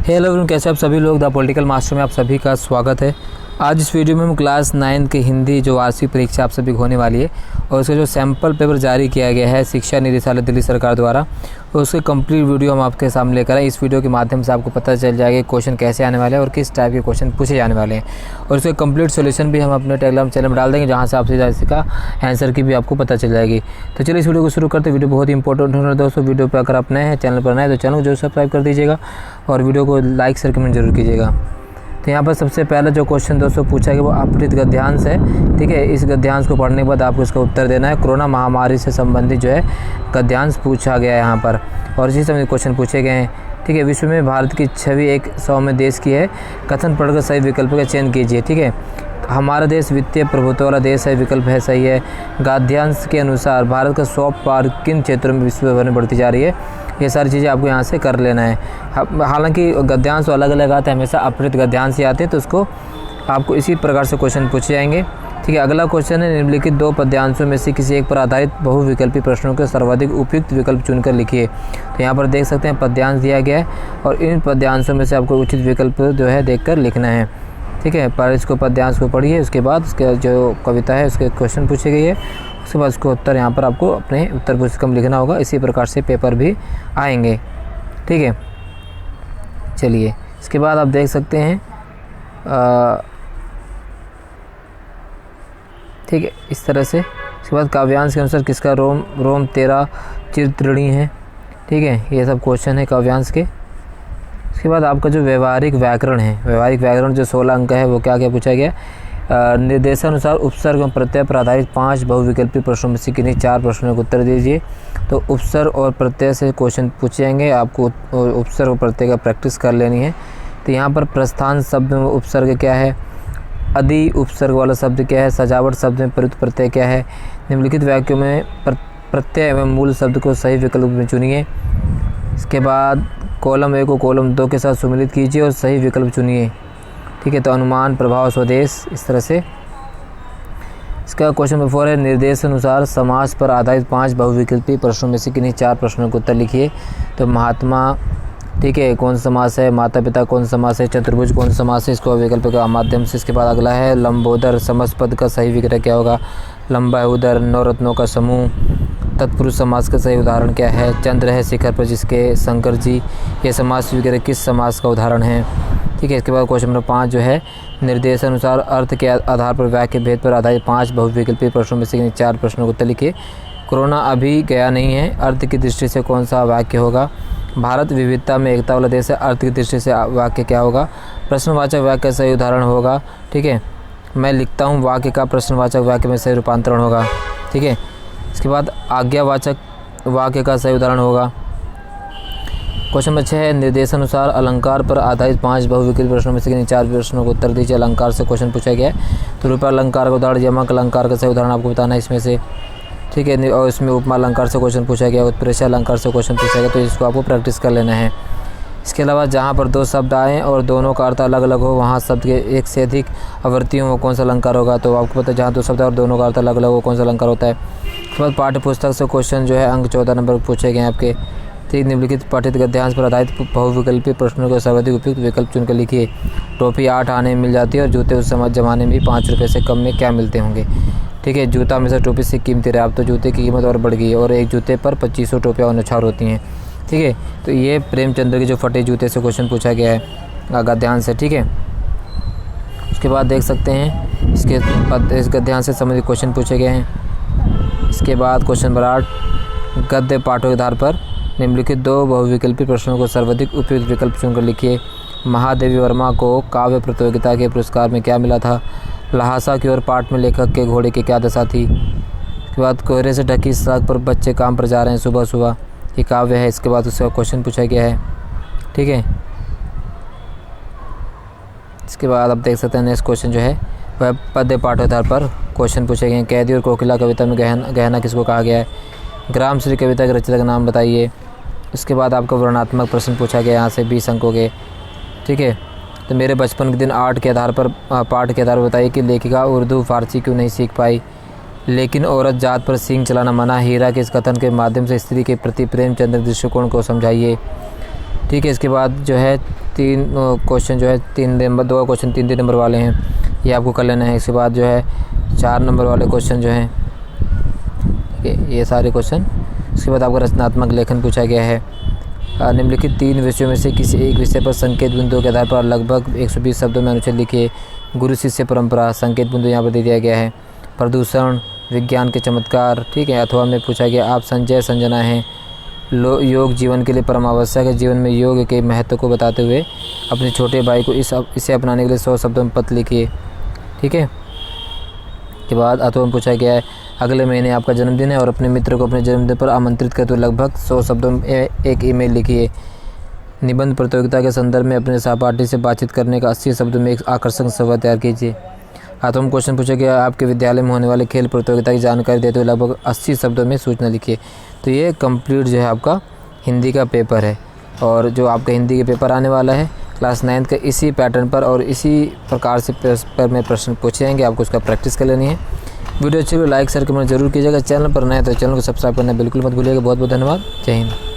Hello everyone, कैसे आप सभी लोग। द पॉलिटिकल मास्टर में आप सभी का स्वागत है। आज इस वीडियो में हम क्लास 9 की हिंदी जो वार्षिक परीक्षा आप सभी को होने वाली है और उसका जो सैम्पल पेपर जारी किया गया है शिक्षा निदेशालय दिल्ली सरकार द्वारा, और उसके कंप्लीट वीडियो हम आपके सामने लेकर आए। इस वीडियो के माध्यम से आपको पता चल जाएगा क्वेश्चन कैसे आने वाले हैं और किस टाइप के क्वेश्चन पूछे जाने वाले हैं, और उसके कंप्लीट सोल्यूशन भी हम अपने टेलीग्राम चैनल में डाल देंगे, जहाँ से आपसे इसका आंसर की भी आपको पता चल जाएगी। तो चलिए इस वीडियो को शुरू करते हैं। वीडियो बहुत इंपॉर्टेंट होना है दोस्तों। वीडियो पर अगर आप नए हैं, चैनल पर नए तो चैनल को जरूर सब्सक्राइब कर दीजिएगा और वीडियो को लाइक शेयर कमेंट जरूर कीजिएगा। तो यहाँ पर सबसे पहला जो क्वेश्चन दोस्तों पूछा गया वो अपठित गद्यांश है। ठीक है, इस गद्यांश को पढ़ने के बाद आपको इसका उत्तर देना है। कोरोना महामारी से संबंधित जो है गद्यांश पूछा गया है यहाँ पर, और इसी संबंधित क्वेश्चन पूछे गए हैं। ठीक है, विश्व में भारत की छवि 100वें देश की है। कथन पढ़कर सही विकल्प का चयन कीजिए। ठीक है, हमारा देश वित्तीय प्रभुत्व वाला देश है, विकल्प है सही है। गद्यांश के अनुसार भारत का सॉफ्ट पावर किन क्षेत्रों में विश्व भर में बढ़ती जा रही है, ये सारी चीज़ें आपको यहाँ से कर लेना है। हालांकि गद्यांश तो अलग अलग आते हैं, हमेशा अपठित गद्यांश ही आते हैं, तो उसको आपको इसी प्रकार से क्वेश्चन पूछे जाएंगे। ठीक है, अगला क्वेश्चन है निम्नलिखित दो पद्यांशों में से किसी एक पर आधारित बहुविकल्पी प्रश्नों के सर्वाधिक उपयुक्त विकल्प चुनकर लिखिए। तो यहाँ पर देख सकते हैं पद्यांश दिया गया है और इन पद्यांशों में से आपको उचित विकल्प जो है देखकर लिखना है। ठीक है, पर इसको पद्यांश को पढ़िए, उसके बाद उसके जो कविता है उसके क्वेश्चन पूछे गए है, उसके बाद उसको उत्तर यहाँ पर आपको अपने उत्तर पुस्तिका में लिखना होगा। इसी प्रकार से पेपर भी आएंगे। ठीक है, चलिए इसके बाद आप देख सकते हैं ठीक है, इस तरह से। इसके बाद काव्यांश के अनुसार किसका रोम रोम तेरा चिरतृणी है। ठीक है, ये सब क्वेश्चन है काव्यांश के। इसके बाद आपका जो व्यवहारिक व्याकरण है, व्यवहारिक व्याकरण जो 16 अंक है वो क्या क्या पूछा गया। निर्देशानुसार उपसर्ग एवं प्रत्यय पर आधारित 5 बहुविकल्पी प्रश्नों में से किन्हीं 4 प्रश्नों के उत्तर दीजिए। तो उपसर्ग और प्रत्यय से क्वेश्चन पूछे जाएंगे, आपको उपसर्ग और प्रत्यय का प्रैक्टिस कर लेनी है। तो यहाँ पर प्रस्थान शब्द में उपसर्ग क्या है, अधि उपसर्ग वाला शब्द क्या है, सजावट शब्द में प्रयुक्त प्रत्यय क्या है। निम्नलिखित वाक्यों में प्रत्यय एवं मूल शब्द को सही विकल्प में चुनिए। इसके बाद कॉलम 1 को कॉलम 2 के साथ सम्मिलित कीजिए और सही विकल्प चुनिए। ठीक है, तो अनुमान, प्रभाव, स्वदेश, इस तरह से। इसका क्वेश्चन नंबर 4 है निर्देशानुसार समास पर आधारित 5 बहुविकल्पी प्रश्नों में से किन्हीं 4 प्रश्नों को उत्तर लिखिए। तो महात्मा, ठीक है, कौन समास है, माता पिता कौन समास है, चतुर्भुज कौन समास है, इसको विकल्प के माध्यम से। इसके बाद अगला है लंबोदर समास पद का सही विग्रह क्या होगा। लंबा है उदर, नवरत्नों का समूह, तत्पुरुष समास का सही उदाहरण क्या है। चंद्र है शिखर पर जिसके शंकर जी, ये समास विग्रह किस समास का उदाहरण है। ठीक है, इसके बाद क्वेश्चन नंबर 5 जो है निर्देशानुसार अर्थ के आधार पर वाक्य भेद पर आधारित 5 बहुविकल्पी प्रश्नों में से 4 प्रश्नों को उत्तर लिखिए। कोरोना अभी गया नहीं है, अर्थ की दृष्टि से कौन सा वाक्य होगा। भारत विविधता में एकता वाला देश है, अर्थ की दृष्टि से वाक्य क्या होगा। प्रश्नवाचक वाक्य का सही उदाहरण होगा। ठीक है, मैं लिखता हूँ वाक्य का प्रश्नवाचक वाक्य में सही रूपांतरण होगा। ठीक है, इसके बाद आज्ञावाचक वाक्य का सही उदाहरण होगा। क्वेश्चन नंबर 6 है निर्देशानुसार अलंकार पर आधारित 5 बहुविकल्पी प्रश्नों में से 4 प्रश्नों को उत्तर दीजिए। अलंकार से क्वेश्चन पूछा गया है, तो रूपा अलंकार का उदाहरण, यमक अलंकार का सही उदाहरण आपको बताना है इसमें से। ठीक है, और इसमें उपमा अलंकार से क्वेश्चन पूछा गया, उत्प्रेक्षा अलंकार से क्वेश्चन पूछा गया, तो इसको आपको प्रैक्टिस कर लेना है। इसके अलावा जहाँ पर 2 शब्द आएँ और दोनों का अर्थ अलग अलग हो, वहाँ शब्द के 1 से अधिक आवृत्तियों वो कौन सा अलंकार होगा। तो आपको पता है जहाँ 2 शब्द और दोनों का अर्थ अलग अलग हो कौन सा अलंकार होता है। उसके बाद पाठ्य पुस्तक से क्वेश्चन जो है अंक 14 नंबर पूछे गए हैं आपके। ठीक, निम्नलिखित पठित गद्यांश पर आधारित बहुविकल्पी प्रश्नों को सर्वाधिक उपयुक्त विकल्प चुनकर लिखिए। टोपी 8 आने में मिल जाती है और जूते उस समय ज़माने में भी 5 रुपये से कम में क्या मिलते होंगे। ठीक है, जूता हमेशा टोपी से कीमती रहा, अब तो जूते की कीमत और बढ़ गई है और एक जूते पर 2500 टोपियाँ और न्यौछावर होती हैं। ठीक है, तो ये प्रेमचंद्र के जो फटे जूते से क्वेश्चन पूछा गया है गद्यांश से। ठीक है, उसके बाद देख सकते हैं इस गद्यांश से संबंधित क्वेश्चन पूछे गए हैं। इसके बाद क्वेश्चन नंबर 8 गद्य पाठों के आधार पर निम्नलिखित 2 बहुविकल्पी प्रश्नों को सर्वाधिक उपयुक्त विकल्प चुनकर लिखिए। महादेवी वर्मा को काव्य प्रतियोगिता के पुरस्कार में क्या मिला था। लहासा की ओर पाठ में लेखक के घोड़े की क्या दशा थी। इसके बाद कोहरे से ढकी सड़क पर बच्चे काम पर जा रहे हैं सुबह सुबह, ये काव्य है। इसके बाद उसका क्वेश्चन पूछा गया है। ठीक है, इसके बाद आप देख सकते हैं नेक्स्ट क्वेश्चन जो है वह पद्य पाठ आधार पर क्वेश्चन पूछे गए हैं। कैदी और कोकिला कविता में गहना किसको कहा गया है। ग्राम श्री कविता के रचयिता का नाम बताइए। इसके बाद आपका वर्णनात्मक प्रश्न पूछा गया, यहाँ से 20 अंकों के। ठीक है, तो मेरे बचपन के दिन पाठ के आधार पर बताइए कि लेखिका उर्दू फारसी क्यों नहीं सीख पाई। लेकिन औरत जात पर सींग चलाना मना, हीरा के इस कथन के माध्यम से स्त्री के प्रति प्रेमचंद्र दृष्टिकोण को समझाइए। ठीक है। इसके बाद जो है 3 क्वेश्चन जो है 3 नंबर, 2 क्वेश्चन 3 नंबर वाले हैं, ये आपको कर लेना है। इसके बाद जो है 4 नंबर वाले क्वेश्चन जो हैं, ठीक है, ये सारे क्वेश्चन। इसके बाद आपका रचनात्मक लेखन पूछा गया है। निम्नलिखित 3 विषयों में से किसी एक विषय पर संकेत बिंदुओं के आधार पर लगभग 120 शब्दों में अनुच्छेद लिखिए। गुरु शिष्य परंपरा, संकेत बिंदु यहाँ पर दे दिया गया है। प्रदूषण, विज्ञान के चमत्कार, ठीक है। अथवा में पूछा गया आप संजय संजना हैं, योग जीवन के लिए परम आवश्यक है, जीवन में योग के महत्व को बताते हुए अपने छोटे भाई को इसे अपनाने के लिए 100 शब्दों में पत्र लिखिए, ठीक है। के बाद अथवा में पूछा गया है अगले महीने आपका जन्मदिन है और अपने मित्र को अपने जन्मदिन पर आमंत्रित करते हुए लगभग 100 शब्दों में एक ईमेल लिखिए। निबंध प्रतियोगिता के संदर्भ में अपने सहपाठी से बातचीत करने का 80 शब्दों में एक आकर्षक शब्द तैयार कीजिए। अथवा में क्वेश्चन पूछा गया आपके विद्यालय में होने वाले खेल प्रतियोगिता की जानकारी देते हुए लगभग 80 शब्दों में सूचना लिखिए। तो ये कंप्लीट जो है आपका हिंदी का पेपर है। और जो आपका हिंदी का पेपर आने वाला है क्लास 9 का, इसी पैटर्न पर और इसी प्रकार से पर में प्रश्न पूछे जाएंगे, आपको उसका प्रैक्टिस कर लेनी है। वीडियो अच्छी हो लाइक शेयर कमेंट जरूर कीजिएगा। चैनल पर नए तो चैनल को सब्सक्राइब करना बिल्कुल मत भूलिएगा। बहुत बहुत धन्यवाद। जय हिंद।